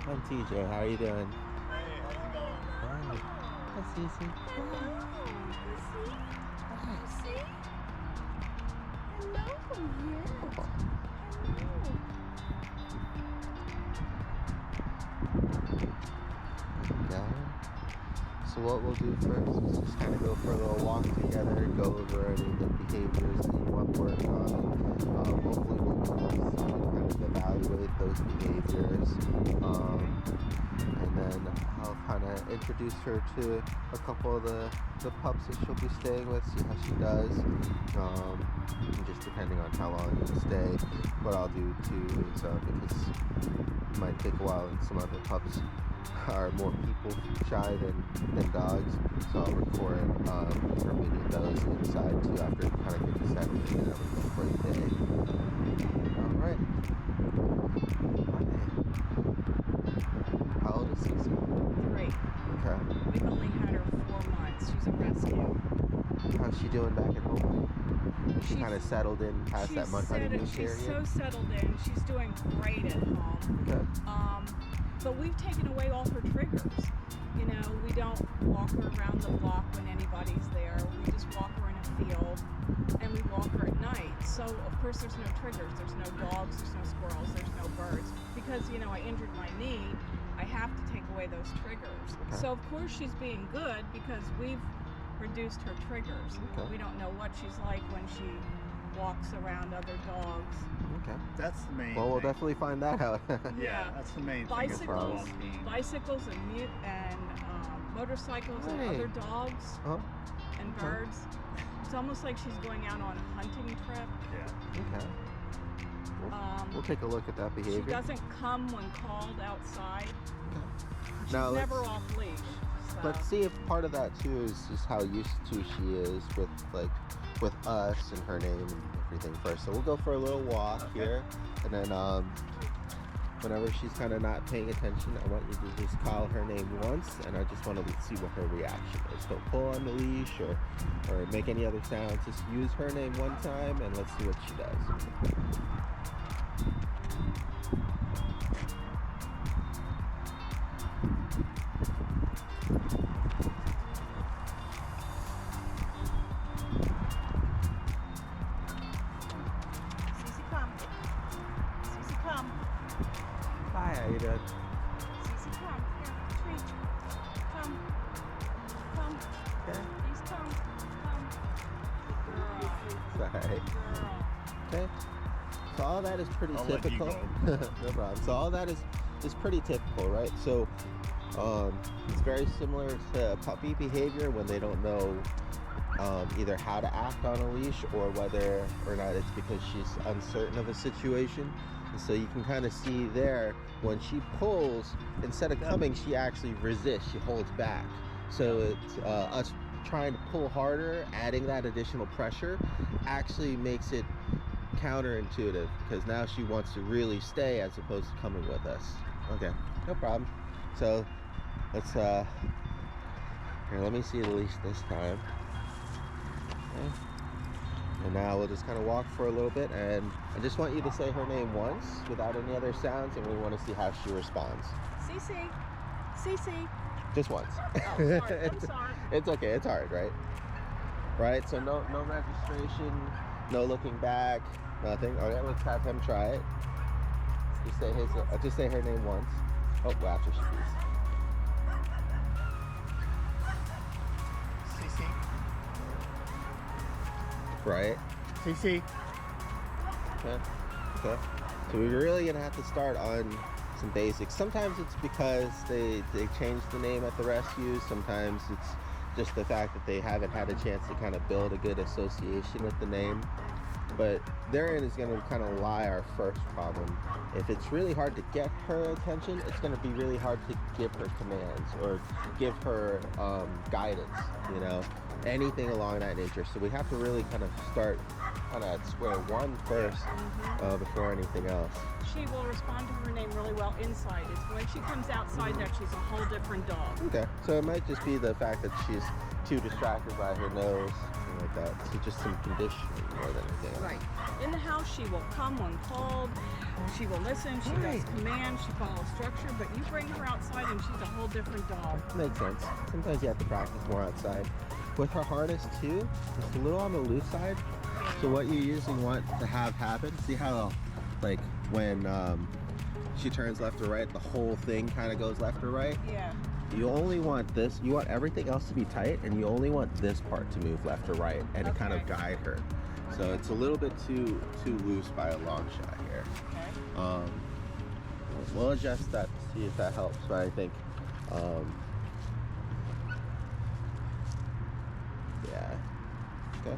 I'm TJ. How are you doing? Hey, how's it going? Hi. Hi, Cici. Hello, yes. Hello. There you go. So what we'll do first is just kind of go for a little walk together, go over any of the behaviors that you want to work on. Hopefully we'll be able to see and kind of evaluate those behaviors. And then I'll kind of introduce her to a couple of the pups that she'll be staying with, see how she does. And just depending on how long you stay, what I'll do too is because it might take a while and some other pups are more people shy than dogs, so I'll record for meeting those inside too after kind of getting settled and everything for the day. All right. How old is Cici? 3. Okay. We've only had her 4 months. She's a rescue. How's she doing back at home? Is she She's- kind of settled in past that month honeymoon She's period? so settled in. She's doing great at home. Okay. But we've taken away all her triggers. You know, we don't walk her around the block when anybody's there. We just walk her in a field, and we walk her at night. So, of course, there's no triggers. There's no dogs, there's no squirrels, there's no birds. Because, you know, I injured my knee, I have to take away those triggers. Okay. So, of course, she's being good because we've reduced her triggers. Okay. We don't know what she's like when she walks around other dogs. Okay. That's the main Well, we'll thing. definitely find that out. Yeah, that's the main thing. Bicycles, is walking. bicycles and motorcycles and Hey. other dogs Oh, and Okay. birds. It's almost like she's going out on a hunting trip. Yeah. okay. We'll take a look at that She behavior. doesn't come when called outside. She's Now, never off leash. So. Let's see if part of that too is just how used to she is with us and her name and everything first. So we'll go for a little walk here, and then whenever she's kind of not paying attention, I want you to just call her name once, and I just want to see what her reaction is. Don't pull on the leash or make any other sounds. Just use her name one time, and let's see what she does. Cici, come. Cici, come. Hi, how you doing? Cici, come. Here, treat. Come. Come. Okay. Please come. Come. Girl. Sorry. Girl. Okay. So all that is pretty I'll let you typical. go. No problem. So all that is pretty typical, right? So it's very similar to puppy behavior when they don't know either how to act on a leash or whether or not it's because she's uncertain of a situation. And so you can kind of see there when she pulls, instead of coming, she actually resists. She holds back. So it's us trying to pull harder, adding that additional pressure, actually makes it counterintuitive because now she wants to really stay as opposed to coming with us. Okay, no problem. So let's here, let me see the leash this time. Okay. And now we'll just kind of walk for a little bit, and I just want you to say her name once without any other sounds, and we want to see how she responds. Cici. Cici. Just once. Oh, sorry. I'm sorry. It's okay. It's hard, right? Right. So no registration, no looking back, nothing. Okay, let's have him try it. Just say her name once. Oh, well, after she leaves. Cici. Right. Cici. Okay. So we're really gonna have to start on some basics. Sometimes it's because they changed the name at the rescue. Sometimes it's just the fact that they haven't had a chance to kind of build a good association with the name. But therein is going to kind of lie our first problem. If it's really hard to get her attention, it's going to be really hard to give her commands or give her guidance, you know, anything along that nature. So we have to really kind of start kind of at square one first before anything else. She will respond to her name really well inside. It's when she comes outside that she's a whole different dog. Okay, so it might just be the fact that she's too distracted by her nose anything like that. So just some conditioning more than anything else. Right. In the house, she will come when called. She will listen. She does commands. She follows structure. But you bring her outside, and she's a whole different dog. Makes sense. Sometimes you have to practice more outside. With her harness too, it's a little on the loose side. So what you usually want to have happen, see how like when she turns left or right, the whole thing kind of goes left or right? Yeah. You only want this, you want everything else to be tight, and you only want this part to move left or right and to kind of guide her. So it's a little bit too loose by a long shot here. Okay. We'll adjust that to see if that helps, but I think yeah. Okay.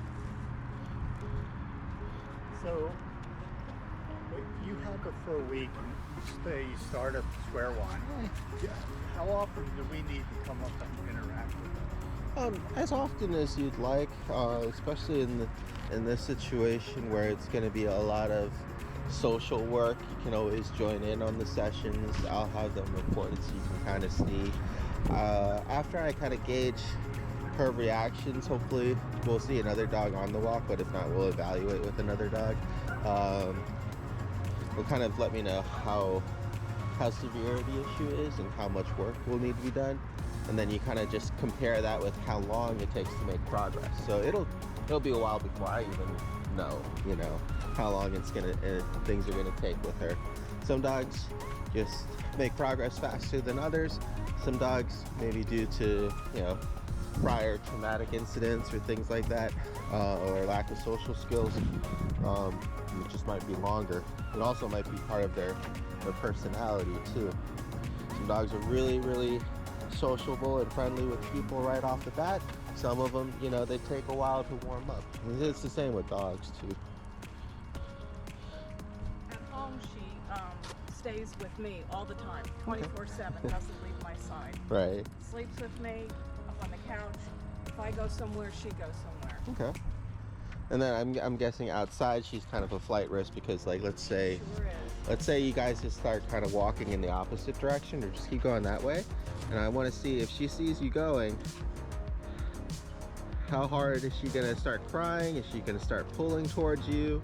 So, you have her for a week, and you start at square one. How often do we need to come up and interact with her? As often as you'd like, especially in this situation where it's going to be a lot of social work. You can always join in on the sessions. I'll have them recorded so you can kind of see. After I kind of gauge her reactions, hopefully we'll see another dog on the walk, but if not, we'll evaluate with another dog. Will kind of let me know how severe the issue is and how much work will need to be done, and then you kind of just compare that with how long it takes to make progress. So it'll be a while before I even know, how long things are gonna take with her. Some dogs just make progress faster than others. Some dogs, maybe due to prior traumatic incidents or things like that, or lack of social skills, it just might be longer. It also might be part of their personality too. Some dogs are really, really sociable and friendly with people right off the bat. Some of them, they take a while to warm up. And it's the same with dogs too. At home, she stays with me all the time, 24/7. Doesn't leave my side. Right. Sleeps with me up on the couch. If I go somewhere, she goes somewhere. Okay. And then I'm guessing outside she's kind of a flight risk because, like, let's say you guys just start kind of walking in the opposite direction or just keep going that way, and I want to see if she sees you going, how hard is she gonna start crying? Is she gonna start pulling towards you?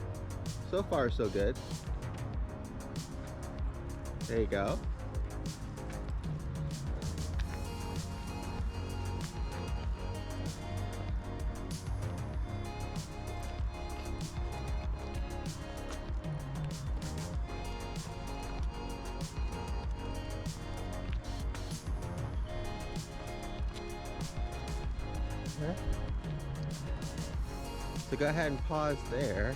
So far so good. There you go. So go ahead and pause there.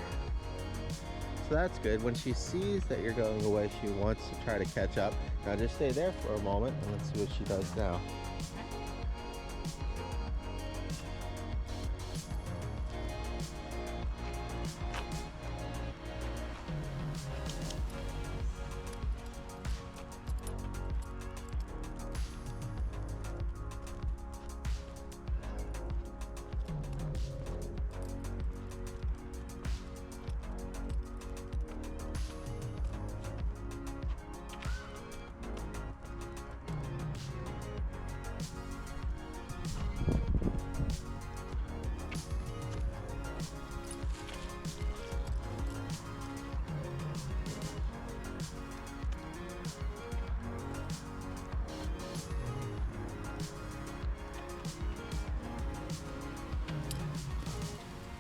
So that's good. When she sees that you're going away, she wants to try to catch up. Now just stay there for a moment and let's see what she does now.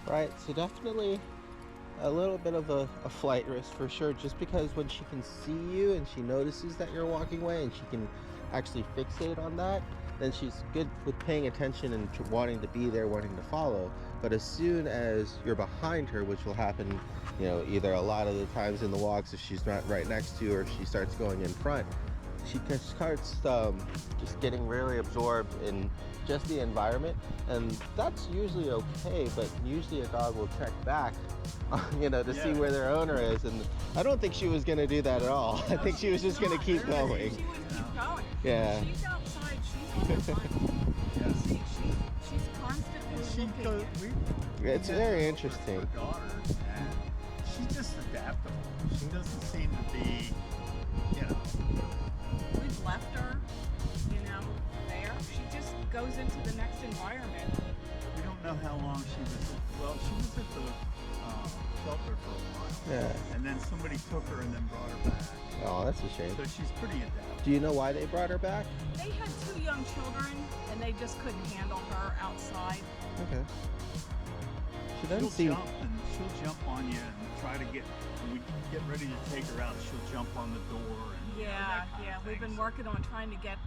Right, so definitely a little bit of a flight risk for sure, just because when she can see you and she notices that you're walking away and she can actually fixate on that, then she's good with paying attention and wanting to be there, wanting to follow. But as soon as you're behind her, which will happen, either a lot of the times in the walks if she's not right next to you, or if she starts going in front, she starts just getting really absorbed in just the environment, and that's usually okay, but usually a dog will check back to see where their owner is, and I don't think she was going to do that at all. I think she was just going to keep going. She would keep going. Yeah. She's outside, she's on her she's constantly looking. It's very interesting. Her daughter, and she's just adaptable. She doesn't seem to be, We've left her, there. She just goes into the next environment. We don't don't know how long she was well, she was at the shelter for a while. Yeah. And then somebody took her and then brought her back. Oh, that's a shame. So she's pretty adaptable. Do you know why they brought her back? They had 2 young children, and they just couldn't handle her outside. Okay. She doesn't seem. She'll jump on you and try to get. When we get ready to take her out, she'll jump on the door and Yeah, that kind yeah. of We've thing. been working on trying to get.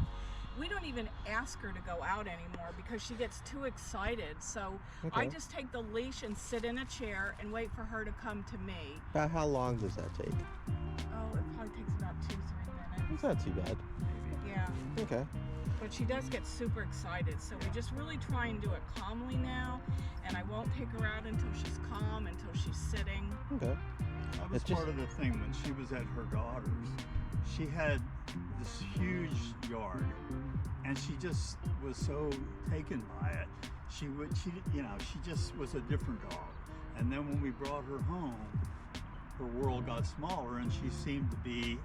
We don't even ask her to go out anymore because she gets too excited. So I Okay. just take the leash and sit in a chair and wait for her to come to me. About how long does that take? Oh, it probably takes about 2-3 minutes. It's not too bad. Yeah, Okay. but she does get super excited. So we just really try and do it calmly now. And I won't take her out until she's calm, until she's sitting. Okay. That was It's just- part of the thing when she was at her daughter's. She had this huge yard, and she just was so taken by it. She just was a different dog. And then when we brought her home, her world got smaller, and she seemed to be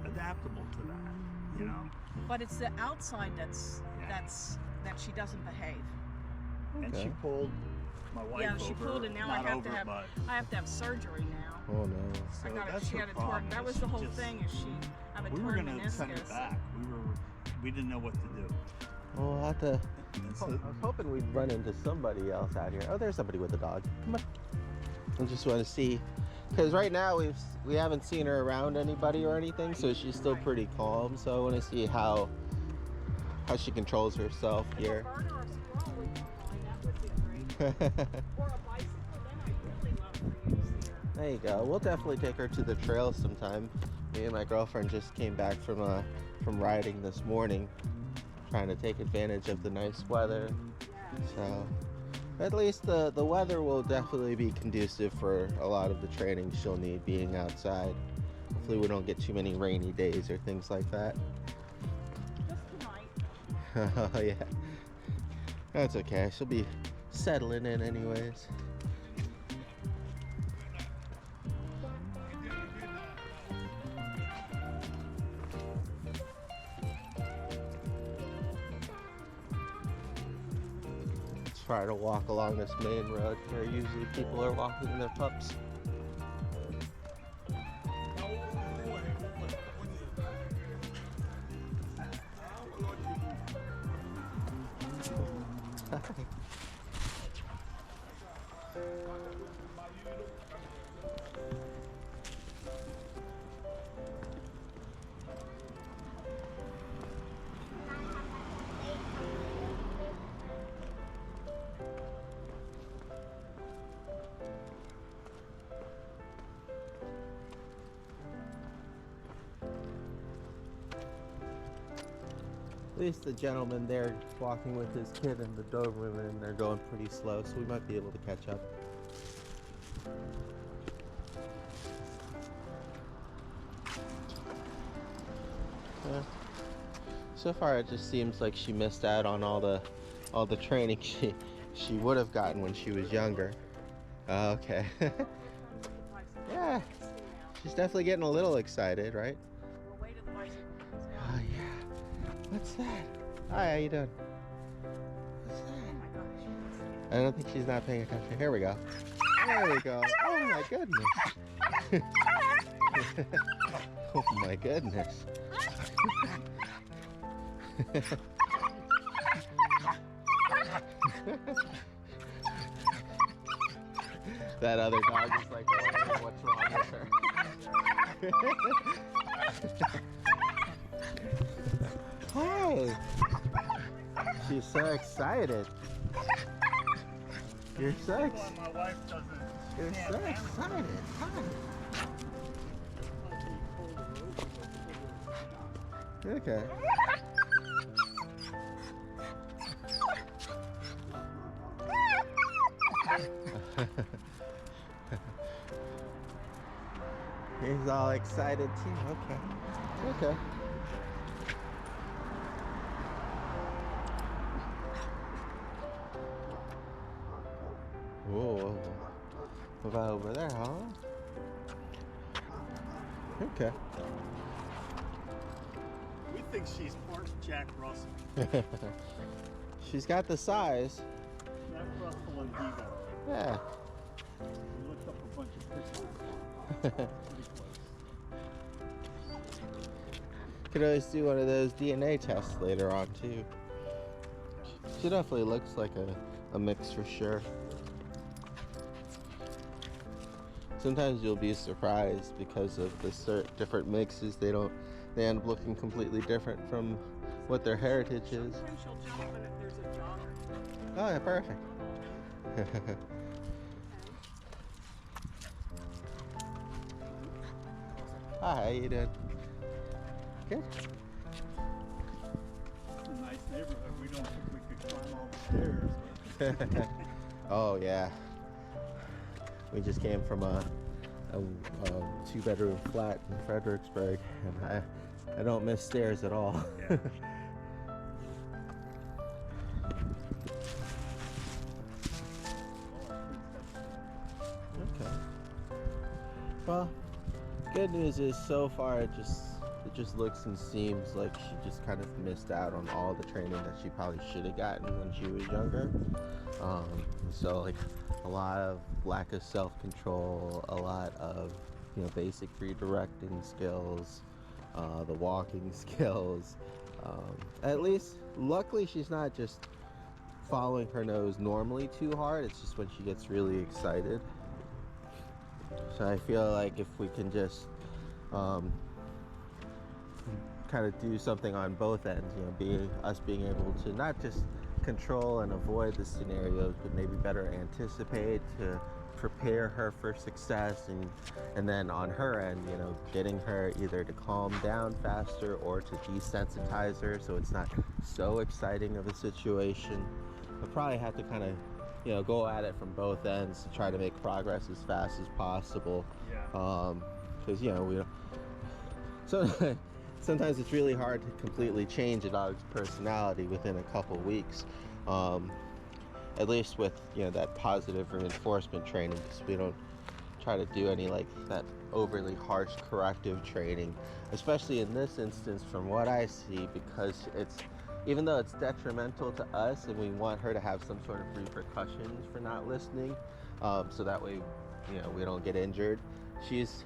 adaptable to that. You know, But it's the outside that she doesn't behave. and she Okay. pulled my wife Yeah, over. she pulled, and now not I have over, to have but I have to have surgery now. Oh no. so I got that's she her had a torn. problem, That is was the she whole just- thing. Is she have a We were torn gonna send her meniscus? back. We didn't know what to do. Well, we'll have to. And I so was hoping we'd run into somebody else out here. Oh, there's somebody with a dog. Come on. I just want to see, because right now we haven't seen her around anybody or anything, so she's still pretty calm. So I want to see how she controls herself If here. a bird or a squirrel would come by, that would be great. Or a bicycle, then I'd really love for you to see her. There you go. We'll definitely take her to the trail sometime. Me and my girlfriend just came back from riding this morning, trying to take advantage of the nice weather. So at least the weather will definitely be conducive for a lot of the training she'll need being outside. Hopefully we don't get too many rainy days or things like that. Just tonight. Oh yeah. That's okay. She'll be settling in anyways. Try to walk along this main road where usually people are walking their pups. At least the gentleman there walking with his kid and the Doberman, they're going pretty slow, so we might be able to catch up. Yeah. So far, it just seems like she missed out on all the training she would have gotten when she was younger. Okay. Yeah, she's definitely getting a little excited, right? We'll wait till the bicycle comes out. Oh yeah. What's that? Hi, how you doing? What's Oh that? my gosh, she can see it. I don't think she's not paying attention. Here we go. There we go. Oh my goodness. Oh my goodness. That other dog is like wondering what's wrong with her. Hey! She's so excited. You're so That's excited. why my wife doesn't. You're can't so handle it. excited. Hi. Okay. He's all excited too. Okay. Okay. Whoa. What about over there, huh? Okay. We think she's part Jack Russell. She's got the size. That's Russell and Diva. Yeah. We looked up a bunch of pictures. Pretty close. Could always do one of those DNA tests later on too. She definitely looks like a mix for sure. Sometimes you'll be surprised because of the different mixes. They end up looking completely different from what their heritage is. Sometimes she'll jump when there's a jogger. Oh yeah, perfect. Hi, how you doing? Good. It's a nice neighborhood. We don't think we could climb all the stairs. But Oh yeah. We just came from a 2-bedroom flat in Fredericksburg, and I don't miss stairs at all. yeah. Okay. Well, good news is so far it just looks and seems like she just kind of missed out on all the training that she probably should have gotten when she was younger. So like a lot of lack of self-control, a lot of basic redirecting skills, the walking skills. At least luckily she's not just following her nose normally too hard. It's just when she gets really excited. So I feel like if we can just kind of do something on both ends, being able to not just control and avoid the scenarios, but maybe better anticipate to prepare her for success, and then on her end, getting her either to calm down faster or to desensitize her so it's not so exciting of a situation. We'll probably have to kind of go at it from both ends to try to make progress as fast as possible. Yeah. Because we don't. So sometimes it's really hard to completely change a dog's personality within a couple weeks. At least with that positive reinforcement training, because we don't try to do any like that overly harsh corrective training, especially in this instance from what I see, because even though it's detrimental to us and we want her to have some sort of repercussions for not listening, so that way we don't get injured, she's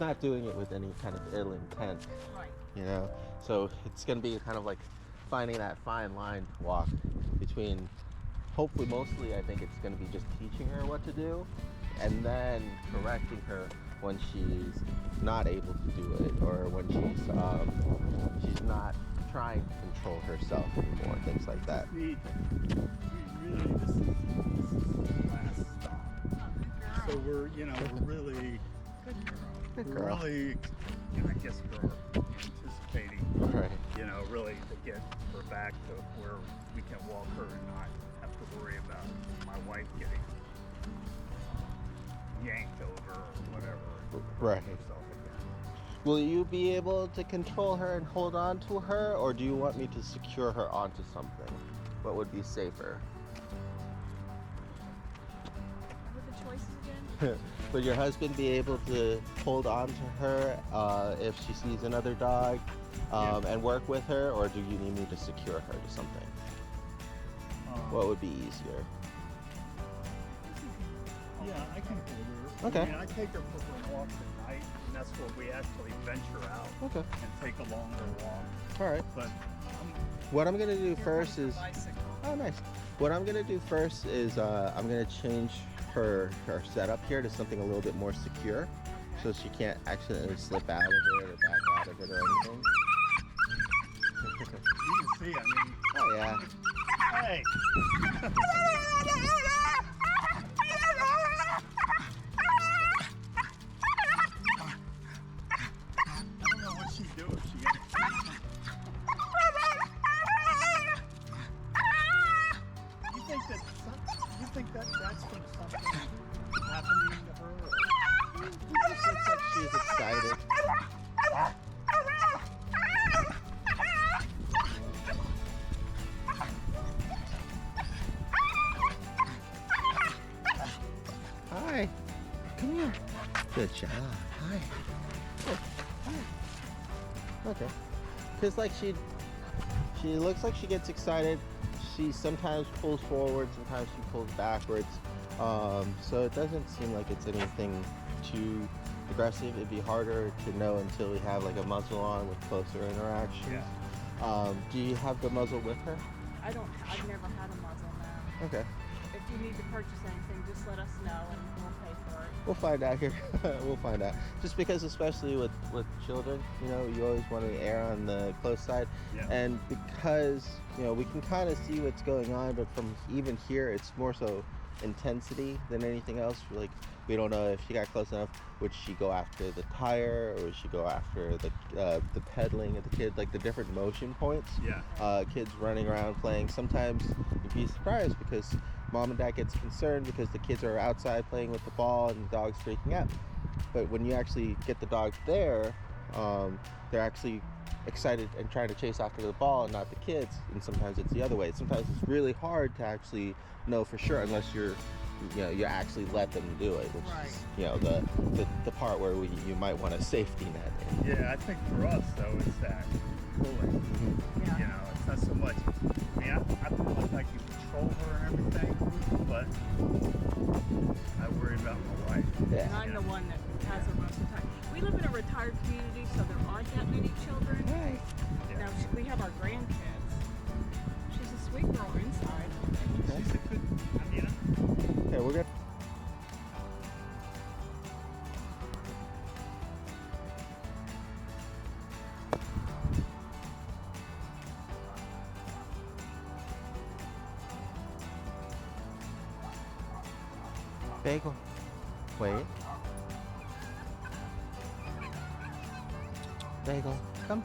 not doing it with any kind of ill intent. Right. So it's going to be kind of like finding that fine line to walk between, hopefully mostly I think it's going to be just teaching her what to do and then correcting her when she's not able to do it, or when she's not trying to control herself anymore, things like that. We really, this is the last stop. Oh, So we're really, good girl. Good girl. really, I guess we're anticipating, Right. really to get her back to where we can walk her and not have to worry about my wife getting yanked over or whatever. Right. Herself again. Will you be able to control her and hold on to her, or do you want me to secure her onto something? What would be safer? What are the choices again? Would your husband be able to hold on to her if she sees another dog and work with her, or do you need me to secure her to something? What would be easier? Yeah, I can hold her. Okay. I mean, I take her for her walks at night, and that's where we actually venture out Okay. and take a longer walk. All right. But What I'm gonna do Here first comes is, the bicycle. oh nice. What I'm gonna do first is I'm gonna change her setup here to something a little bit more secure, so she can't accidentally slip out of it or back out of it or anything. you can see, I mean, Oh yeah. hey! I don't know what she'd do if she got. You think that that's from something happening to her? Or? It just looks like she's excited. Hi. Come here. Good job. Hi. Oh, hi. Okay. Because like She looks like she gets excited. She sometimes pulls forward, sometimes she pulls backwards. So it doesn't seem like it's anything too aggressive. It'd be harder to know until we have like a muzzle on with closer interactions. Yeah. Do you have the muzzle with her? I've never had a muzzle now. Okay. If you need to purchase anything, just let us know and we'll pay for it. We'll find out here. We'll find out. Just because, especially with children, you know, you always want to err on the close side. Yeah. And because, you know, we can kind of see what's going on, but from even here, it's more so intensity than anything else. Like, we don't know if she got close enough. Would she go after the tire, or would she go after the pedaling of the kid, like the different motion points? Yeah. Kids running around playing. Sometimes you'd be surprised because mom and dad gets concerned because the kids are outside playing with the ball and the dog's freaking out. But when you actually get the dog there, they're actually excited and trying to chase after the ball and not the kids. And sometimes it's the other way. Sometimes it's really hard to actually know for sure unless you actually let them do it, which Right. is, you know, the part where you might want a safety net. Yeah, I think for us though, it's that pulling. Yeah. You know, it's not so much. I mean, I feel like I can control her and everything, but I worry about my wife. Yeah. And I'm the one that has her most of the time. We live in a retired community, so there aren't that many children. Right. Yeah. Now, we have our grandkids. She's a sweet girl inside. She's a good. I mean, Okay, we're good. Bagel. Wait. Bagel, come.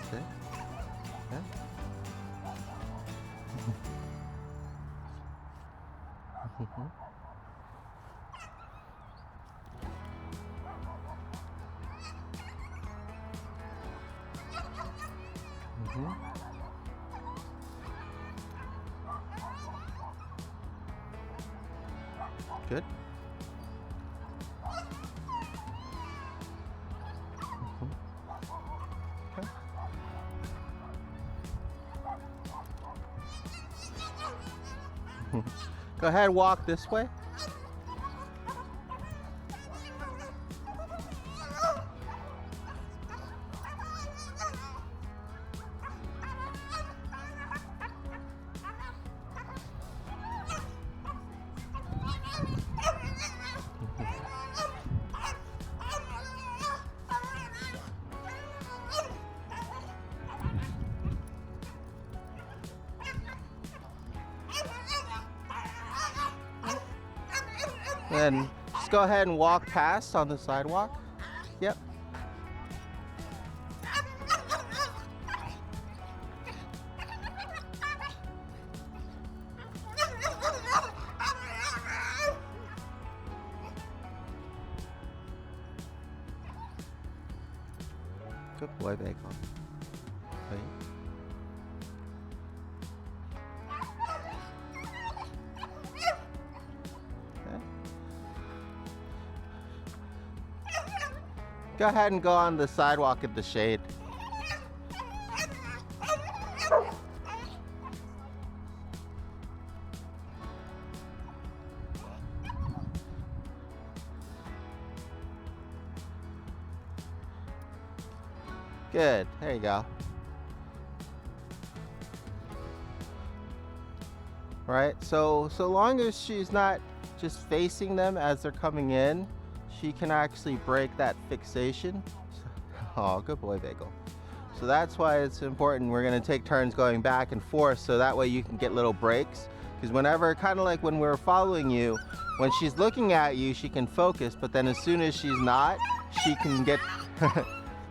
Sit. Yeah. Good. Okay. Go ahead, walk this way. Then just go ahead and walk past on the sidewalk. Yep. Good boy, Bagel. Wait. Go ahead and go on the sidewalk in the shade. Good, there you go. Right, so long as she's not just facing them as they're coming in, she can actually break that fixation. Oh, good boy, Bagel. So that's why it's important. We're gonna take turns going back and forth so that way you can get little breaks. Because whenever, kind of like when we're following you, when she's looking at you, she can focus, but then as soon as she's not, she can get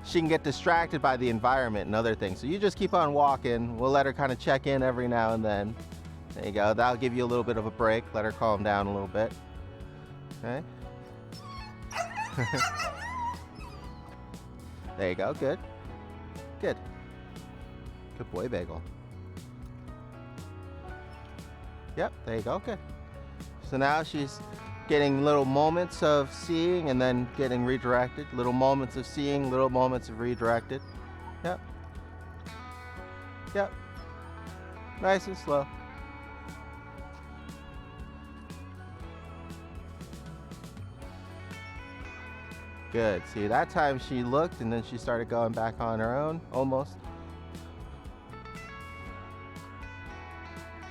she can get distracted by the environment and other things. So you just keep on walking. We'll let her kind of check in every now and then. There you go. That'll give you a little bit of a break. Let her calm down a little bit. Okay. There you go. Good. Good. Good boy, Bagel. Yep. There you go. Good. So now she's getting little moments of seeing and then getting redirected. Little moments of seeing, little moments of redirected. Yep. Yep. Nice and slow. Good. See, that time she looked and then she started going back on her own, almost.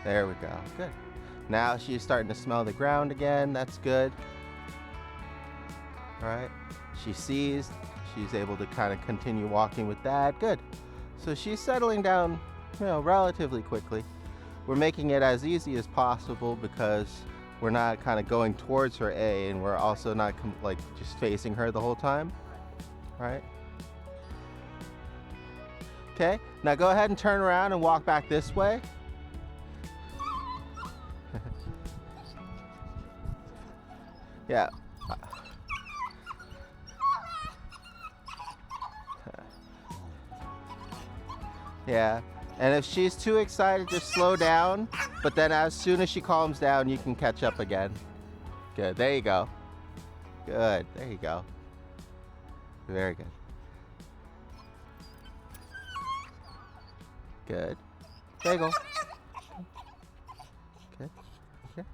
There we go. Good. Now she's starting to smell the ground again. That's good. All right. She sees. She's able to kind of continue walking with that. Good. So she's settling down, relatively quickly. We're making it as easy as possible because we're not kind of going towards her A, and we're also not like just facing her the whole time. All right. Okay. Now go ahead and turn around and walk back this way. Yeah. Yeah. And if she's too excited, just slow down. But then as soon as she calms down, you can catch up again. Good. There you go. Good. There you go. Very good. Good. There you go. Good. Okay.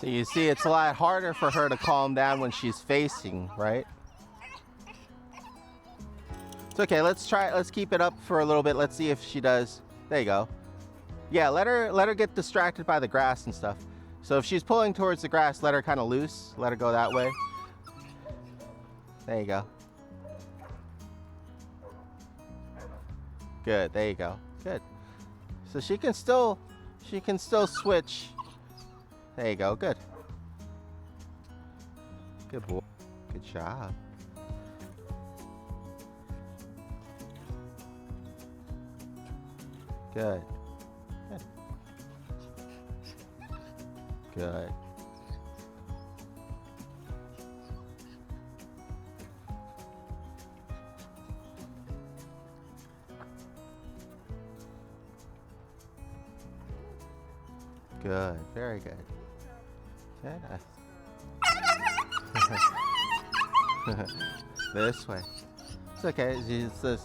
So you see, it's a lot harder for her to calm down when she's facing, right? It's okay. Let's keep it up for a little bit. Let's see if she does. There you go. Yeah, let her get distracted by the grass and stuff. So if she's pulling towards the grass, let her kind of loose. Let her go that way. There you go. Good. There you go. Good. So she can still switch. There you go. Good. Good boy. Good job. Good. Good. Good. Good. Very good. Good. This way. It's okay. So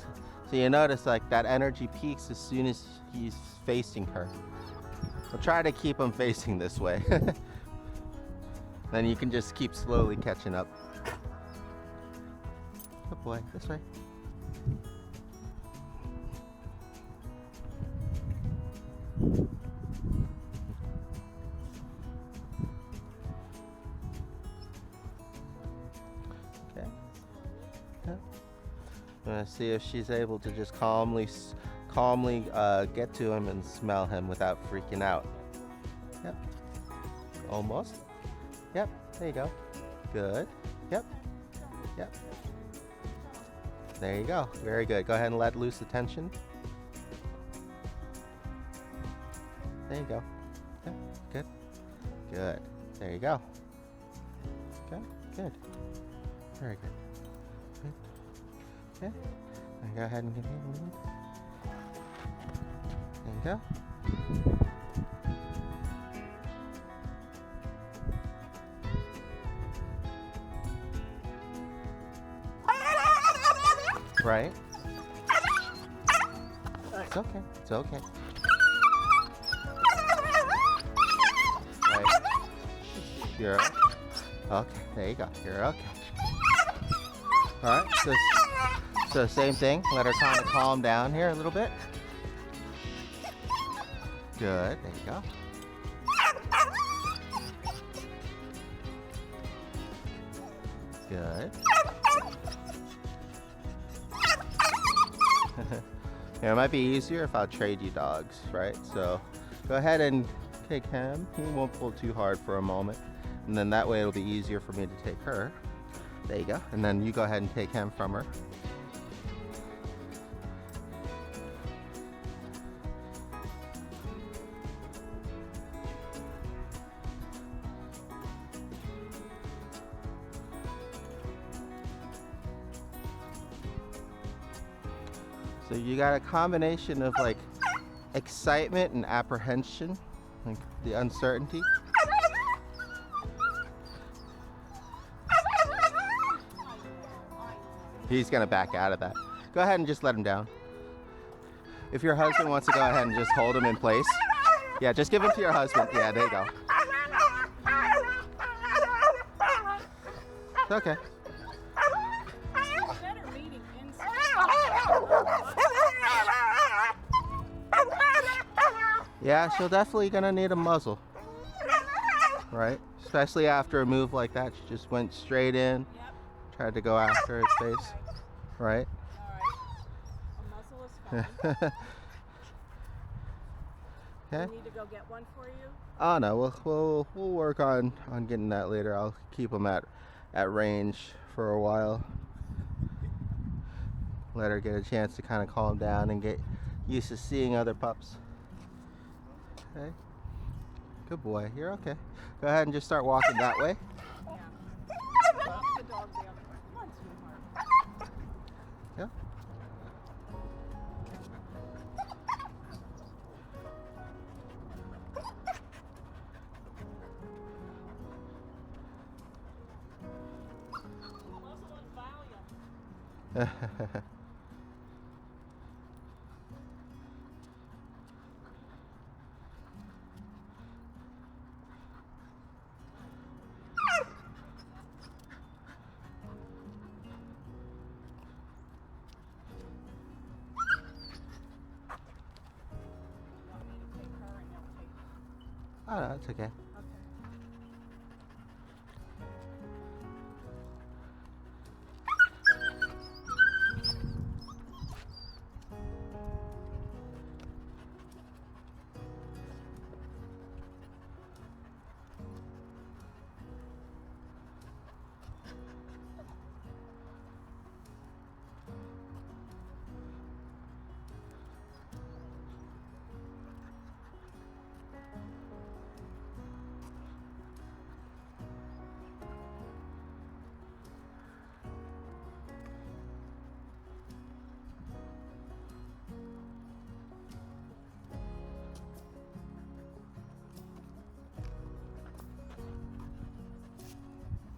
you notice like that energy peaks as soon as he's facing her. We'll try to keep him facing this way. Then you can just keep slowly catching up. Good boy. This way. See if she's able to just calmly get to him and smell him without freaking out. Yep. Almost. Yep. There you go. Good. Yep. Yep. There you go. Very good. Go ahead and let loose the tension. There you go. Yep. Good. Good. There you go. Okay. Good. Very good. Good. Okay. And go ahead and continue. There you go. Right? It's okay. It's okay. Right. You're okay. There you go. You're okay. All right. So same thing. Let her kind of calm down here a little bit. Good. There you go. Good. Yeah, it might be easier if I'll trade you dogs, right? So go ahead and take him. He won't pull too hard for a moment. And then that way it'll be easier for me to take her. There you go. And then you go ahead and take him from her. So you got a combination of like excitement and apprehension, Like the uncertainty. He's gonna back out of that. Go ahead and just let him down. If your husband wants to go ahead and just hold him in place. Yeah, just give him to your husband. Yeah, there you go. It's okay. Better meeting inside. Yeah, she'll definitely gonna need a muzzle. Right? Especially after a move like that. She just went straight in, Yep. tried to go after its face. Okay. Right? All right. A muzzle is fine. Okay. We need to go get one for you. Oh no, we'll work on getting that later. I'll keep them at range for a while. Let her get a chance to kind of calm down and get used to seeing other pups. Okay. Good boy. You're okay. Go ahead and just start walking that way. Yeah. Drop the dog the other way. Come on, sweetheart. Yeah. Muzzle and volume. You want me to take her and you'll take Oh no, it's okay. Okay.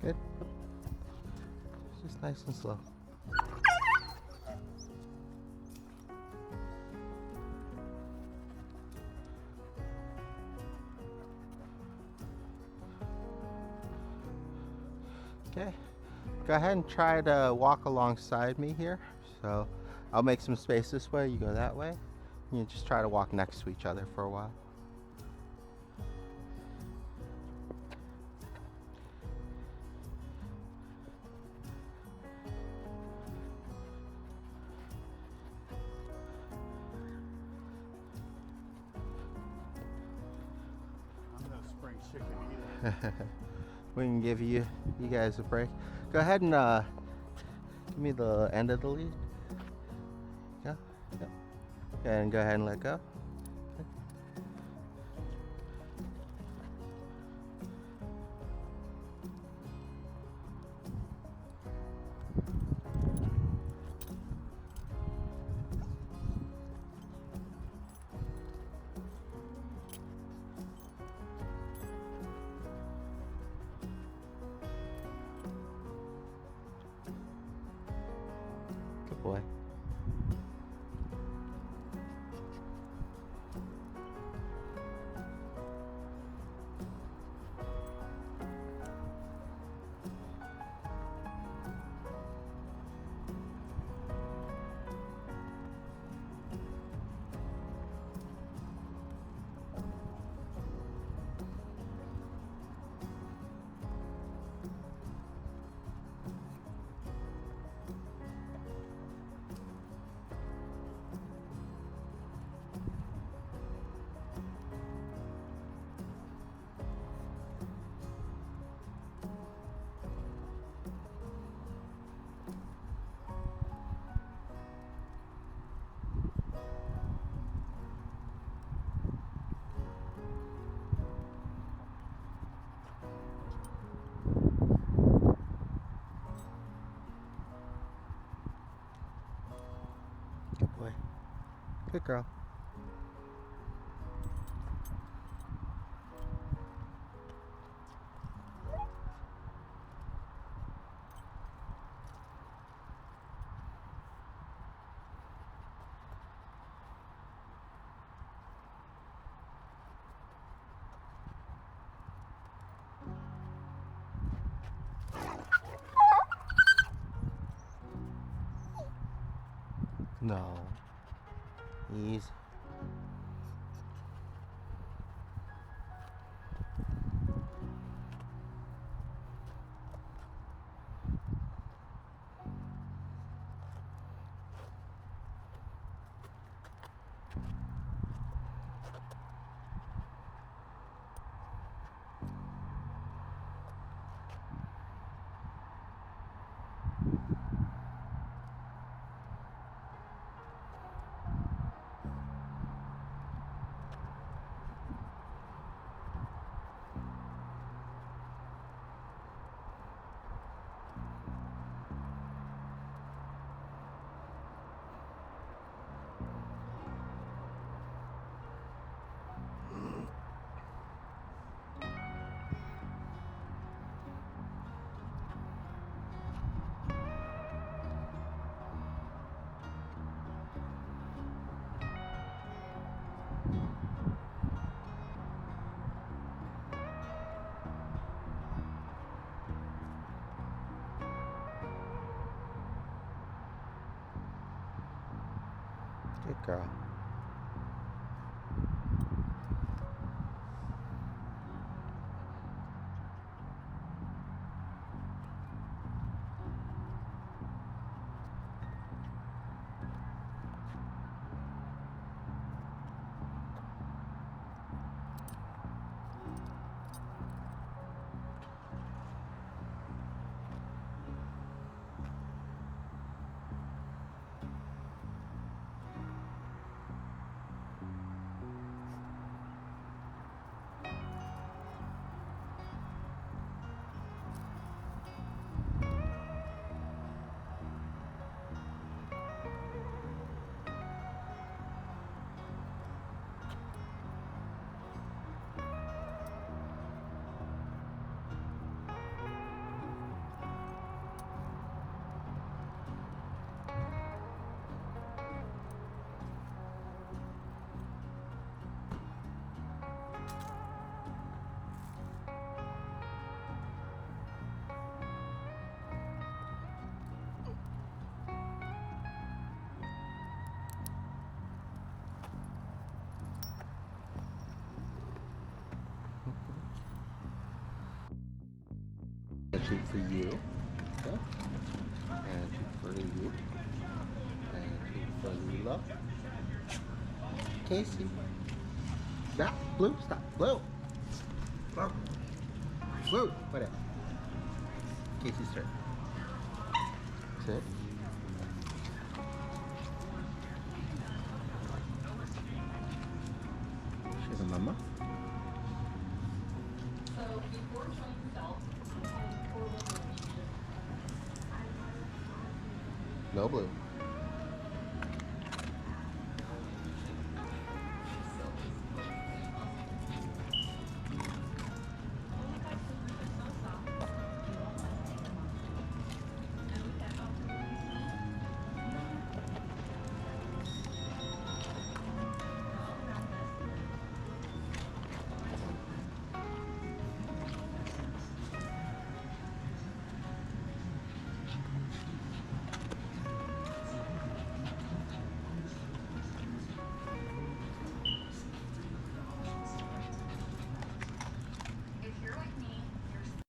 Good. Just nice and slow. Okay. Go ahead and try to walk alongside me here. So I'll make some space this way, you go that way. You just try to walk next to each other for a while. I'm no spring chicken either. We can give you guys a break. Go ahead and give me the end of the lead. Yeah. Yep. And go ahead and let go. Good boy. Good boy. Good girl. No. Easy. Good girl. A treat for you. Okay. And a treat for you. And a treat for Lila. Casey. Stop. Blue. Stop. Blue. Blue. Blue. What else? Casey's turn. Sit. Sugar mama. No blue.